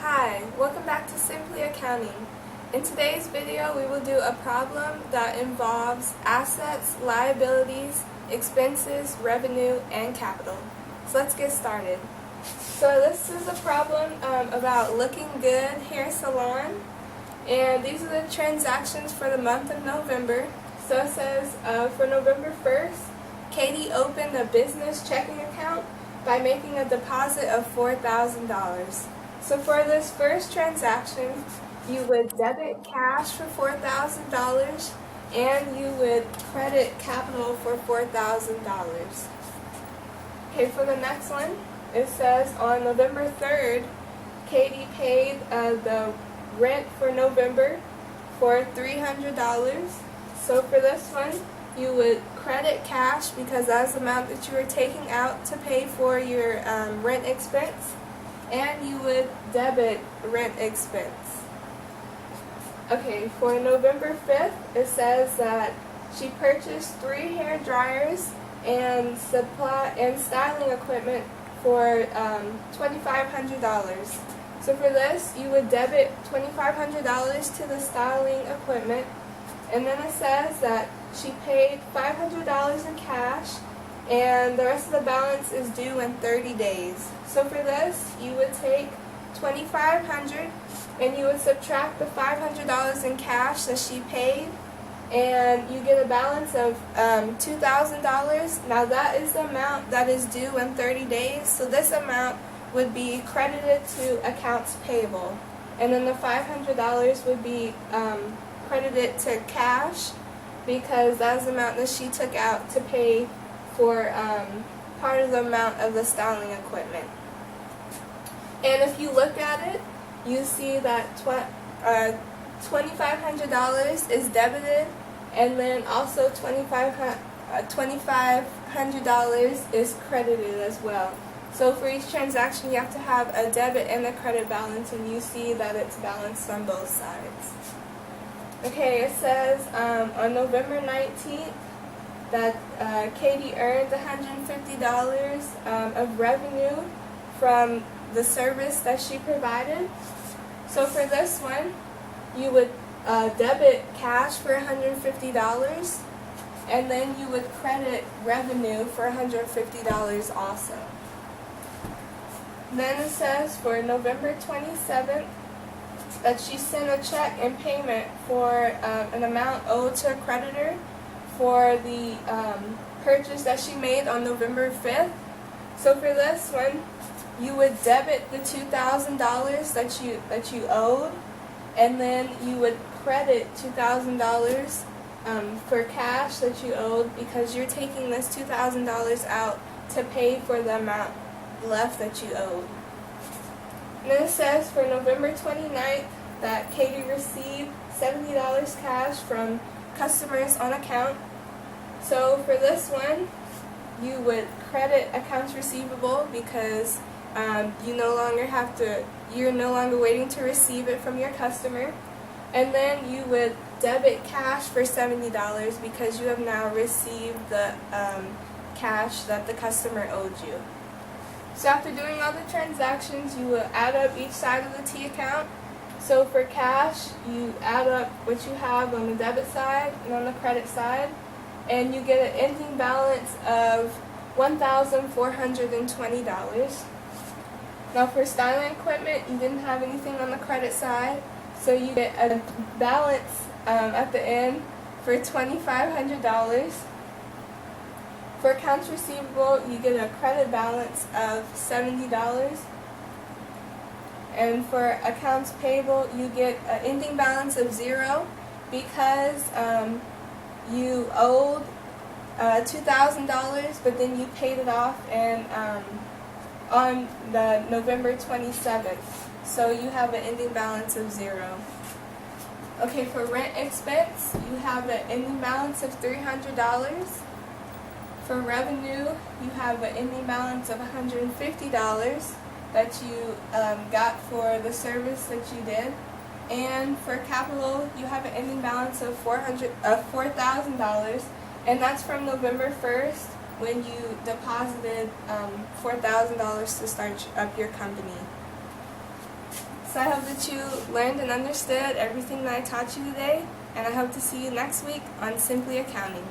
Hi, welcome back to Simply Accounting. In today's video, we will do a problem that involves assets, liabilities, expenses, revenue, and capital. So let's get started. So this is a problem about Looking Good Hair Salon, and these are the transactions for the month of November. So it says for November 1st, Katie opened a business checking account by making a deposit of $4,000. So for this first transaction, you would debit cash for $4,000 and you would credit capital for $4,000. Okay, for the next one, it says on November 3rd, Katie paid the rent for November for $300. So for this one, you would credit cash because that's the amount that you were taking out to pay for your rent expense, and you would debit rent expense. Okay, for November 5th, it says that she purchased 3 hair dryers and styling equipment for $2,500. So for this, you would debit $2,500 to the styling equipment, and then it says that she paid $500 in cash, and the rest of the balance is due in 30 days. So for this, you would take $2,500 and you would subtract the $500 in cash that she paid, and you get a balance of $2,000. Now that is the amount that is due in 30 days, so this amount would be credited to accounts payable, and then the $500 would be credited to cash because that's the amount that she took out to pay for part of the amount of the styling equipment. And if you look at it, you see that $2,500 is debited, and then also $2,500 is credited as well. So for each transaction, you have to have a debit and a credit balance, and you see that it's balanced on both sides. Okay, it says on November 19th that Katie earned $150 of revenue from the service that she provided. So for this one, you would debit cash for $150, and then you would credit revenue for $150 also. Then it says for November 27th that she sent a check in payment for an amount owed to a creditor for the purchase that she made on November 5th. So for this one, you would debit the $2,000 that you owed, and then you would credit $2,000 for cash that you owed because you're taking this $2,000 out to pay for the amount left that you owed. And then it says for November 29th that Katie received $70 cash from customers on account. So for this one, you would credit accounts receivable because you're no longer waiting to receive it from your customer. And then you would debit cash for $70 because you have now received the cash that the customer owed you. So after doing all the transactions, you will add up each side of the T account. So for cash, you add up what you have on the debit side and on the credit side, and you get an ending balance of $1,420. Now for styling equipment, you didn't have anything on the credit side, so you get a balance at the end for $2,500. For accounts receivable, you get a credit balance of $70. And for accounts payable, you get an ending balance of $0 because you owed $2,000, but then you paid it off on the November 27th. So you have an ending balance of $0. Okay, for rent expense, you have an ending balance of $300. For revenue, you have an ending balance of $150 that you got for the service that you did. And for capital, you have an ending balance of $4,000, and that's from November 1st when you deposited $4,000 to start up your company. So I hope that you learned and understood everything that I taught you today, and I hope to see you next week on Simply Accounting.